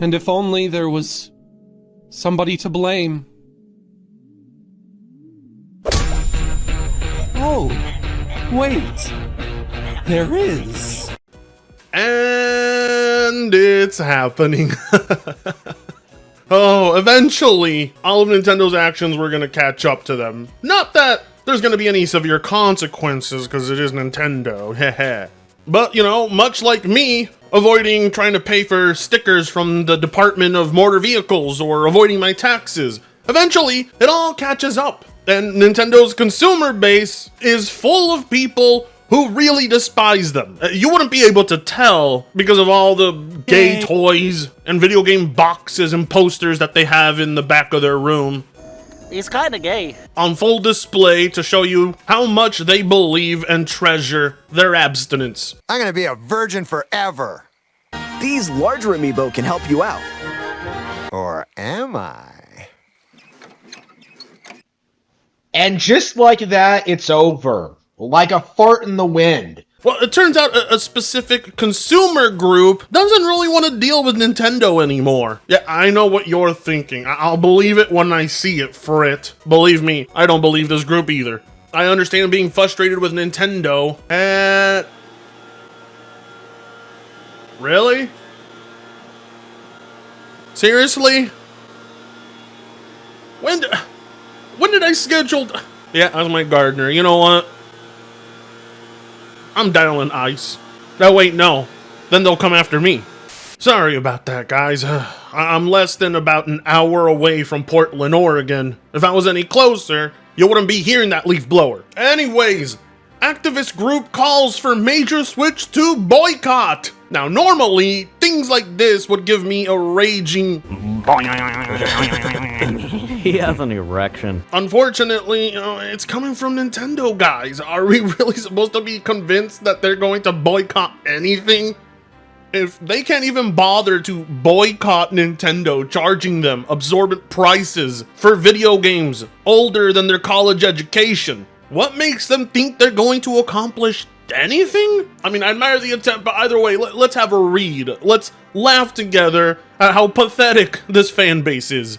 And if only there was somebody to blame. Oh, wait. There is. And it's happening. Oh, eventually, all of Nintendo's actions were gonna catch up to them. Not that there's gonna be any severe consequences, because it is Nintendo, heh. But, you know, much like me, avoiding trying to pay for stickers from the Department of Motor Vehicles or avoiding my taxes, eventually, it all catches up. And Nintendo's consumer base is full of people who really despise them. You wouldn't be able to tell because of all the gay toys and video game boxes and posters that they have in the back of their room. He's kinda gay. On full display to show you how much they believe and treasure their abstinence. I'm gonna be a virgin forever. These larger amiibo can help you out. Or am I? And just like that, it's over. Like a fart in the wind. Well, it turns out a specific consumer group doesn't really want to deal with Nintendo anymore. Yeah, I know what you're thinking. I'll believe it when I see it, Frit. Believe me, I don't believe this group either. I understand being frustrated with Nintendo. Really? Seriously? When did I schedule? Yeah, I was my gardener. You know what? I'm dialing ICE. No, wait, no. Then they'll come after me. Sorry about that, guys. I'm less than about an hour away from Portland, Oregon. If I was any closer, you wouldn't be hearing that leaf blower. Anyways, activist group calls for major Switch 2 boycott. Now, normally, things like this would give me a raging... He has an erection. Unfortunately, it's coming from Nintendo, guys. Are we really supposed to be convinced that they're going to boycott anything? If they can't even bother to boycott Nintendo, charging them absorbent prices for video games older than their college education, what makes them think they're going to accomplish anything? I mean, I admire the attempt, but either way, let's have a read. Let's laugh together at how pathetic this fan base is.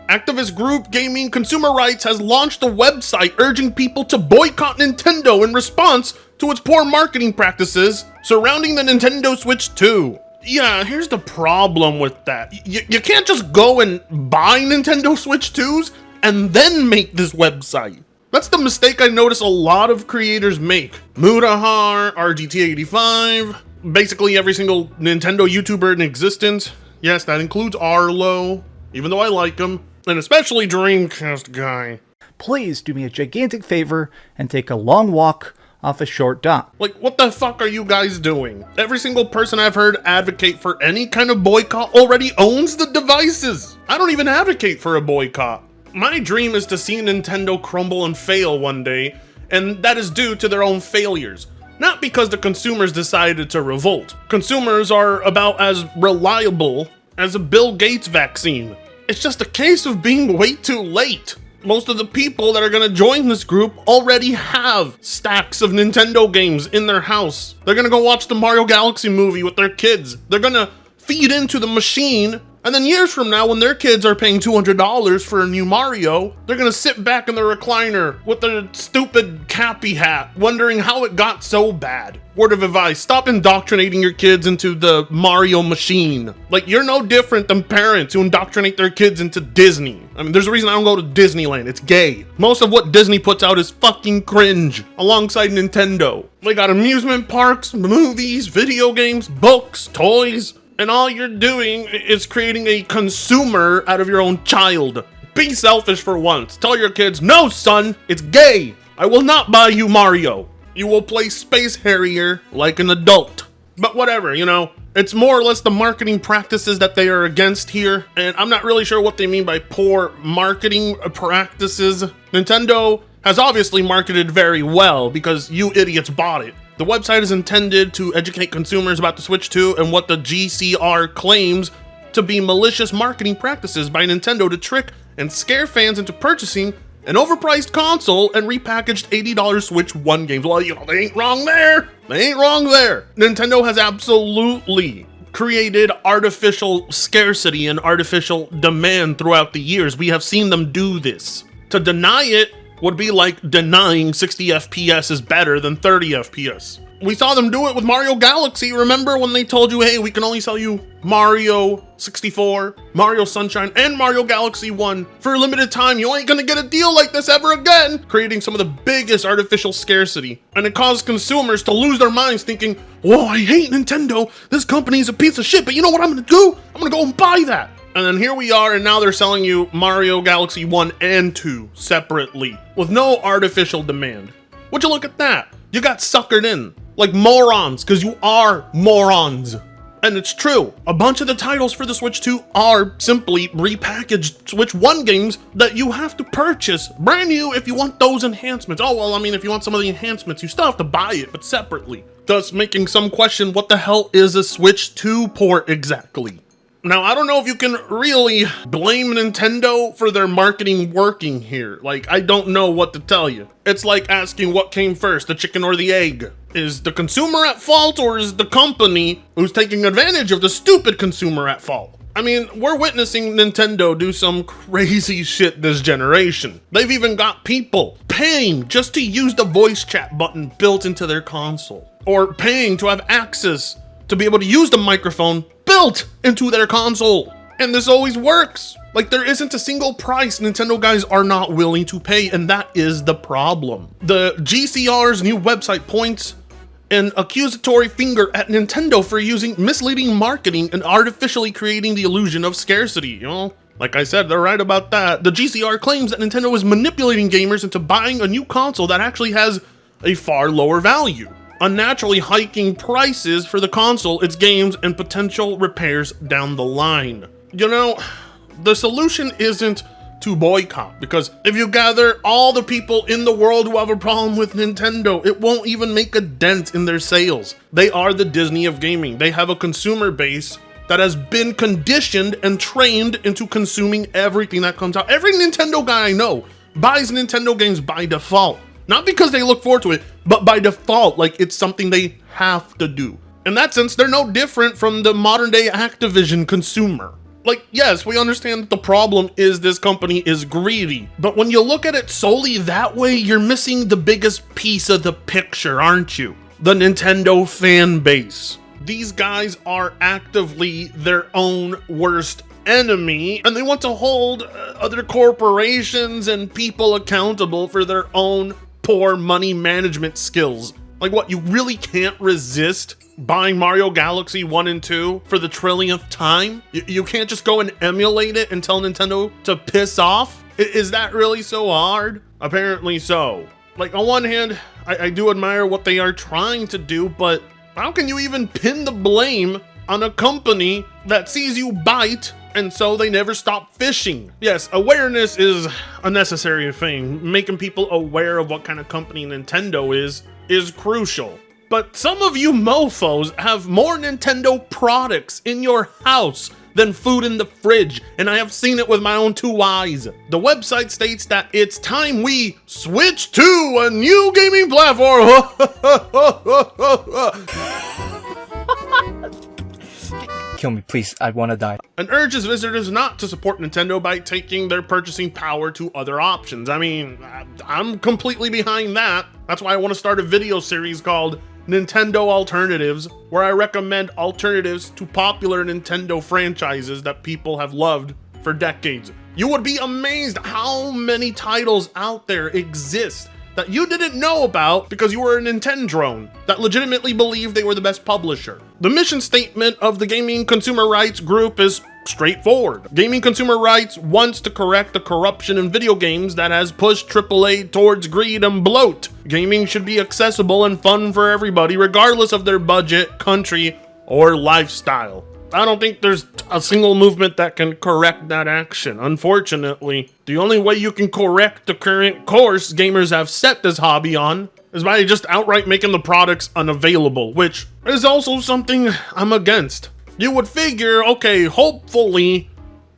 Activist group Gaming Consumer Rights has launched a website urging people to boycott Nintendo in response to its poor marketing practices surrounding the Nintendo Switch 2. Yeah, here's the problem with that. You can't just go and buy Nintendo Switch 2s and then make this website. That's the mistake I notice a lot of creators make. Mutahar, RGT85, basically every single Nintendo YouTuber in existence. Yes, that includes Arlo, even though I like him, and especially Dreamcast guy. Please do me a gigantic favor and take a long walk off a short dock. Like, what the fuck are you guys doing? Every single person I've heard advocate for any kind of boycott already owns the devices. I don't even advocate for a boycott. My dream is to see Nintendo crumble and fail one day, and that is due to their own failures. Not because the consumers decided to revolt. Consumers are about as reliable as a Bill Gates vaccine. It's just a case of being way too late. Most of the people that are gonna join this group already have stacks of Nintendo games in their house. They're gonna go watch the Mario Galaxy movie with their kids. They're gonna feed into the machine, and then years from now, when their kids are paying $200 for a new Mario, they're gonna sit back in their recliner with their stupid cappy hat, wondering how it got so bad. Word of advice, stop indoctrinating your kids into the Mario machine. Like, you're no different than parents who indoctrinate their kids into Disney. I mean, there's a reason I don't go to Disneyland, it's gay. Most of what Disney puts out is fucking cringe, alongside Nintendo. They got amusement parks, movies, video games, books, toys, and all you're doing is creating a consumer out of your own child. Be selfish for once. Tell your kids, no son, it's gay. I will not buy you Mario. You will play Space Harrier like an adult. But whatever, you know, it's more or less the marketing practices that they are against here, and I'm not really sure what they mean by poor marketing practices. Nintendo has obviously marketed very well because you idiots bought it. The website is intended to educate consumers about the Switch 2 and what the GCR claims to be malicious marketing practices by Nintendo to trick and scare fans into purchasing an overpriced console and repackaged $80 Switch 1 games. Well, you know, they ain't wrong there. They ain't wrong there. Nintendo has absolutely created artificial scarcity and artificial demand throughout the years. We have seen them do this. To deny it would be like denying 60 FPS is better than 30 FPS. We saw them do it with Mario Galaxy. Remember when they told you, hey, we can only sell you Mario 64, Mario Sunshine, and Mario Galaxy 1 for a limited time. You ain't gonna get a deal like this ever again, creating some of the biggest artificial scarcity. And it caused consumers to lose their minds thinking, whoa, I hate Nintendo. This company's a piece of shit, but you know what I'm gonna do? I'm gonna go and buy that. And then here we are, and now they're selling you Mario Galaxy 1 and 2 separately with no artificial demand. Would you look at that? You got suckered in like morons, because you are morons. And it's true. A bunch of the titles for the Switch 2 are simply repackaged Switch 1 games that you have to purchase brand new if you want those enhancements. Oh, well, I mean, if you want some of the enhancements, you still have to buy it, but separately. Thus making some question, what the hell is a Switch 2 port exactly? Now, I don't know if you can really blame Nintendo for their marketing working here. Like, I don't know what to tell you. It's like asking what came first, the chicken or the egg. Is the consumer at fault, or is the company who's taking advantage of the stupid consumer at fault? I mean, we're witnessing Nintendo do some crazy shit this generation. They've even got people paying just to use the voice chat button built into their console, or paying to have access to be able to use the microphone built into their console. And this always works. Like, there isn't a single price Nintendo guys are not willing to pay, and that is the problem. The GCR's new website points an accusatory finger at Nintendo for using misleading marketing and artificially creating the illusion of scarcity, you know? Like I said, they're right about that. The GCR claims that Nintendo is manipulating gamers into buying a new console that actually has a far lower value, unnaturally hiking prices for the console, its games, and potential repairs down the line. You know, the solution isn't to boycott, because if you gather all the people in the world who have a problem with Nintendo, it won't even make a dent in their sales. They are the Disney of gaming. They have a consumer base that has been conditioned and trained into consuming everything that comes out. Every Nintendo guy I know buys Nintendo games by default. Not because they look forward to it, but by default, like it's something they have to do. In that sense, they're no different from the modern day Activision consumer. Like, yes, we understand that the problem is this company is greedy, but when you look at it solely that way, you're missing the biggest piece of the picture, aren't you? The Nintendo fan base. These guys are actively their own worst enemy, and they want to hold other corporations and people accountable for their own poor money management skills. Like, what, you really can't resist buying Mario Galaxy 1 and 2 for the trillionth time? You can't just go and emulate it and tell Nintendo to piss off? Is that really so hard? Apparently so. Like, on one hand, I do admire what they are trying to do, but how can you even pin the blame on a company that sees you bite and so they never stop fishing? Yes, awareness is a necessary thing. Making people aware of what kind of company Nintendo is crucial. But some of you mofos have more Nintendo products in your house than food in the fridge, and I have seen it with my own two eyes. The website states that it's time we switch to a new gaming platform. Kill me, please. I want to die. And urges visitors not to support Nintendo by taking their purchasing power to other options. I mean, I'm completely behind that. That's why I want to start a video series called Nintendo Alternatives, where I recommend alternatives to popular Nintendo franchises that people have loved for decades. You would be amazed how many titles out there exist that you didn't know about because you were a Nintendrone that legitimately believed they were the best publisher. The mission statement of the Gaming Consumer Rights Group is straightforward. Gaming Consumer Rights wants to correct the corruption in video games that has pushed AAA towards greed and bloat. Gaming should be accessible and fun for everybody, regardless of their budget, country, or lifestyle. I don't think there's a single movement that can correct that action. Unfortunately, the only way you can correct the current course gamers have set this hobby on is by just outright making the products unavailable, which is also something I'm against. You would figure, okay, hopefully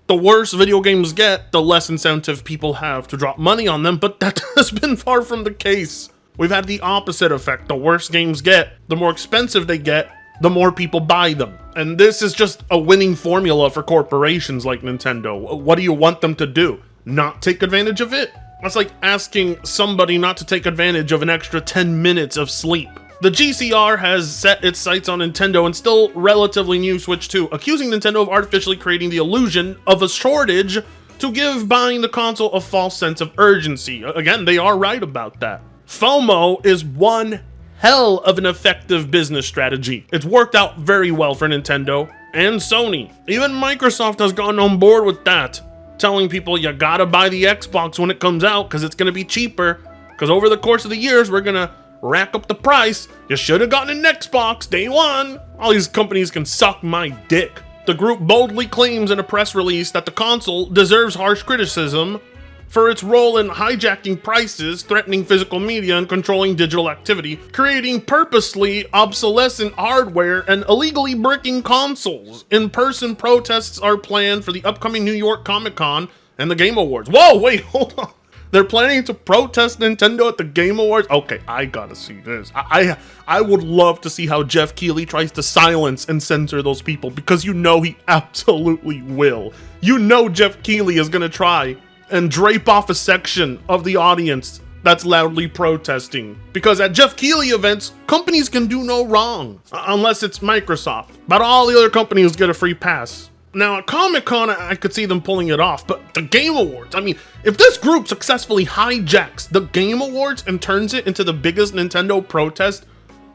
the worse video games get, the less incentive people have to drop money on them, but that has been far from the case. We've had the opposite effect. The worse games get, the more expensive they get, the more people buy them. And this is just a winning formula for corporations like Nintendo. What do you want them to do? Not take advantage of it? That's like asking somebody not to take advantage of an extra 10 minutes of sleep. The GCR has set its sights on Nintendo and still relatively new Switch 2, accusing Nintendo of artificially creating the illusion of a shortage to give buying the console a false sense of urgency. Again, they are right about that. FOMO is one hell of an effective business strategy. It's worked out very well for Nintendo and Sony. Even Microsoft has gotten on board with that, telling people you gotta buy the Xbox when it comes out because it's gonna be cheaper. Because over the course of the years, we're gonna rack up the price. You should have gotten an Xbox day one. All these companies can suck my dick. The group boldly claims in a press release that the console deserves harsh criticism for its role in hijacking prices, threatening physical media, and controlling digital activity, creating purposely obsolescent hardware, and illegally bricking consoles. In-person protests are planned for the upcoming New York Comic-Con and the Game Awards. Whoa, wait, hold on. They're planning to protest Nintendo at the Game Awards? Okay, I gotta see this. I would love to see how Jeff Keighley tries to silence and censor those people, because you know he absolutely will. You know Jeff Keighley is gonna try and drape off a section of the audience that's loudly protesting. Because at Jeff Keighley events, companies can do no wrong. Unless it's Microsoft. But all the other companies get a free pass. Now, at Comic-Con, I could see them pulling it off, but the Game Awards, I mean, if this group successfully hijacks the Game Awards and turns it into the biggest Nintendo protest,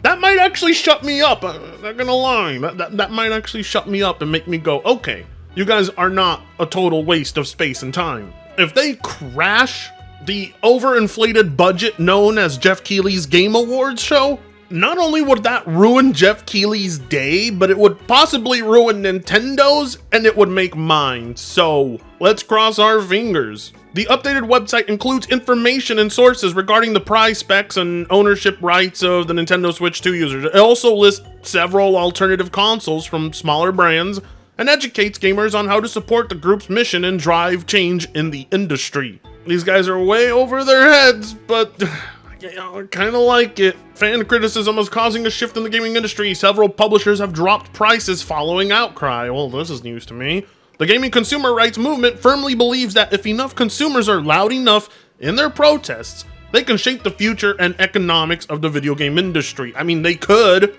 that might actually shut me up. I'm not gonna lie. That might actually shut me up and make me go, okay, you guys are not a total waste of space and time. If they crash the overinflated budget known as Jeff Keighley's Game Awards show, not only would that ruin Jeff Keighley's day, but it would possibly ruin Nintendo's, and it would make mine. So let's cross our fingers. The updated website includes information and sources regarding the price, specs, and ownership rights of the Nintendo Switch 2 users. It also lists several alternative consoles from smaller brands and educates gamers on how to support the group's mission and drive change in the industry. These guys are way over their heads, but I kind of like it. Fan criticism is causing a shift in the gaming industry. Several publishers have dropped prices following outcry. Well, this is news to me. The gaming consumer rights movement firmly believes that if enough consumers are loud enough in their protests, they can shape the future and economics of the video game industry. I mean, they could,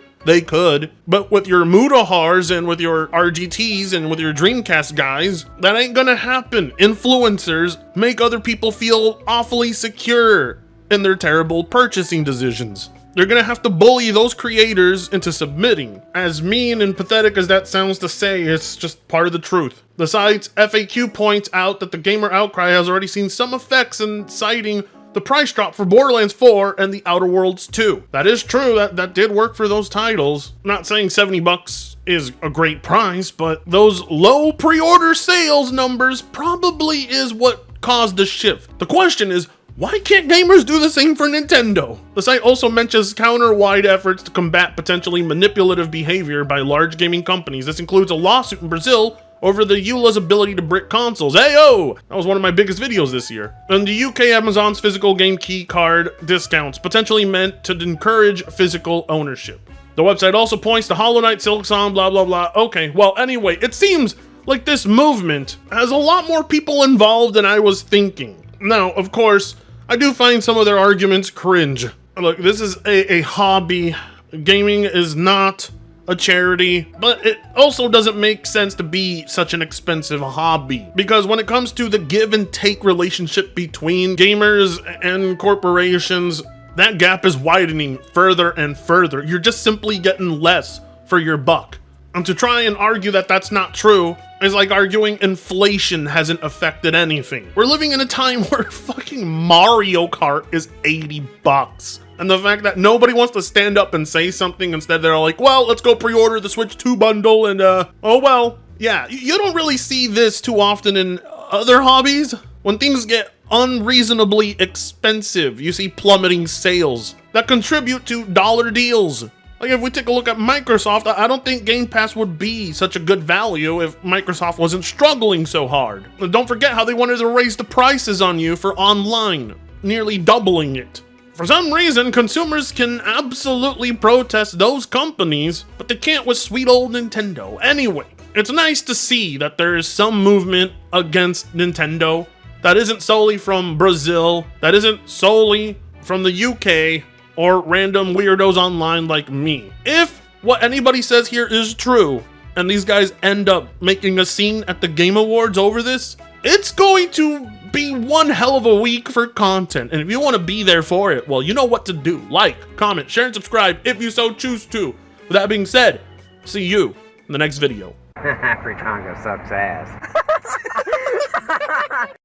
but with your Mutahars and with your RGTs and with your Dreamcast guys, that ain't gonna happen. Influencers make other people feel awfully secure in their terrible purchasing decisions. They're gonna have to bully those creators into submitting. As mean and pathetic as that sounds to say, it's just part of the truth. The site's FAQ points out that the gamer outcry has already seen some effects in citing the price drop for Borderlands 4 and The Outer Worlds 2. That is true, that did work for those titles. Not saying $70 is a great price, but those low pre-order sales numbers probably is what caused the shift. The question is, why can't gamers do the same for Nintendo? The site also mentions counter-wide efforts to combat potentially manipulative behavior by large gaming companies. This includes a lawsuit in Brazil over the EULA's ability to brick consoles. Ayo! That was one of my biggest videos this year. And the UK Amazon's physical game key card discounts, potentially meant to encourage physical ownership. The website also points to Hollow Knight, Silksong, blah blah blah. Okay, well anyway, it seems like this movement has a lot more people involved than I was thinking. Now, of course, I do find some of their arguments cringe. Look, this is a hobby. Gaming is not a charity, but it also doesn't make sense to be such an expensive hobby. Because when it comes to the give and take relationship between gamers and corporations, that gap is widening further and further. You're just simply getting less for your buck. And to try and argue that that's not true is like arguing inflation hasn't affected anything. We're living in a time where fucking Mario Kart is $80. And the fact that nobody wants to stand up and say something, instead they're like, well, let's go pre-order the Switch 2 bundle and oh well. Yeah, you don't really see this too often in other hobbies. When things get unreasonably expensive, you see plummeting sales that contribute to dollar deals. Like if we take a look at Microsoft, I don't think Game Pass would be such a good value if Microsoft wasn't struggling so hard. And don't forget how they wanted to raise the prices on you for online, nearly doubling it. For some reason, consumers can absolutely protest those companies, but they can't with sweet old Nintendo. Anyway, it's nice to see that there is some movement against Nintendo that isn't solely from Brazil, that isn't solely from the UK, or random weirdos online like me. If what anybody says here is true, and these guys end up making a scene at the Game Awards over this, it's going to be one hell of a week for content. And if you want to be there for it, well, you know what to do. Like, comment, share, and subscribe if you so choose to. With that being said, see you in the next video. Fritongo sucks ass.